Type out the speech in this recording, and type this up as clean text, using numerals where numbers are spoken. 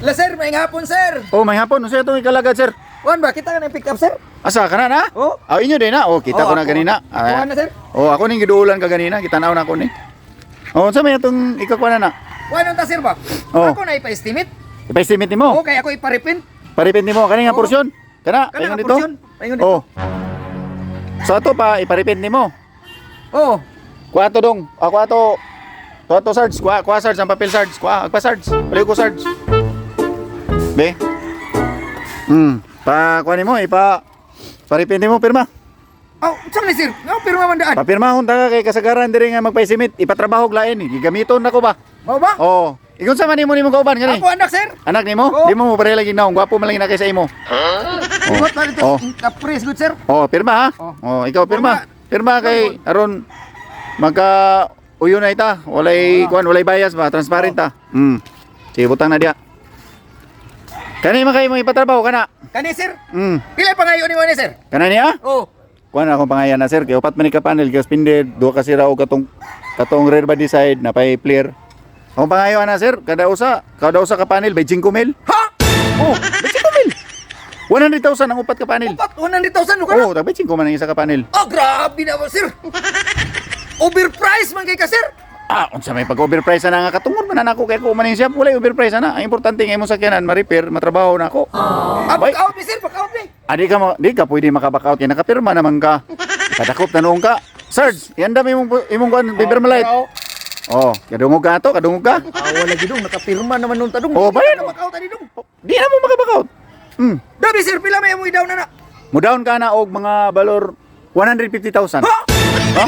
La sir, may hapon sir. Oh, may hapon. Unsa itong ikalagad, sir? Kuan ba kita ka nang pick up sir? Asa ka na? Oh. Inyo din na. Oh, kita ko na ako. ganina. Kuan na sir. Oh, ako ning giduulan ka ganina. Kitanaw na ako ni. Oh, unsa may itong ikakuha na? Kuan ta sir ba? Oh. Ako na ipa-estimate. Ipa-estimate nimo. Okay, ako iparipin. Paripin nimo kani nga Oo. porsyon. Kana, Kana paingon nga dito. porsyon. Paingon dito. Oh. So ato pa iparipin nimo. Oh. Kuha to dong. Ako ato. To sarge, kuha sarge ang papel sarge. Kuha, agpa sarge. Paliw ko sarge. Be. Pa kuha nimo paripin nimo pirma. Oh, saan ni sir? No, pero mamandaan. Papirmahon ta ka kay kasagaran diri nga magpaisimit, ipatrabaho og lain ni. Gigamiton nako ba? Mau ba? Oh. Igon sa man nimo kauban kani? Ako anak sir. Anak nimo? Oo. Di mo pareha lagi naong, gwapo man lagi na kay sa imo. Buhat pa dito. Oh. Kapres good sir. Oh, pirma ha? Oh, ikaw pirma. Pirma kay aron magka uyo na ita. Walay walay bias ba, transparent ta. Sige, butang na dia. Kani man kay mo ipatrabaho kana? Kani sir? Mm. Pila pa ngayon ni sir? Kana niya? Oh. Kuha na akong pangayan na sir, kay upat man ni ka panel, kay spinded, duha ka sira o katong rear body side na pay player. Akong pangayan na sir, kada usa ka panel by 5 mil. Ha? Oh, by 5 mil. 100,000 ang upat ka panel. Upat 100,000 ka na? Oh, tag 5 man ang isa ka panel. Oh, grabe na sir. Overprice man kay ka sir. Unsa may pag-overprice na nga katungod man na ako kay ko man yung shop, wala overprice na. Ang importante nga imong sakyanan ma-repair, matrabaho na ako. Back out ni sir, back out ni. Di ka pwede maka-back out kay nakapirma naman ka. Kadakop na noong ka. Sarge, iandam imong kuan paper malite. Oh, kadungog ka to, kadungog ka. Wala gidong nakapirma naman nung tadong. Oh, bayan. Back out ani dong. Di na mo maka-back out. Dabi sir, pila may mo i-down na na. Mo down ka na og mga balor 150,000. Ha? Ha?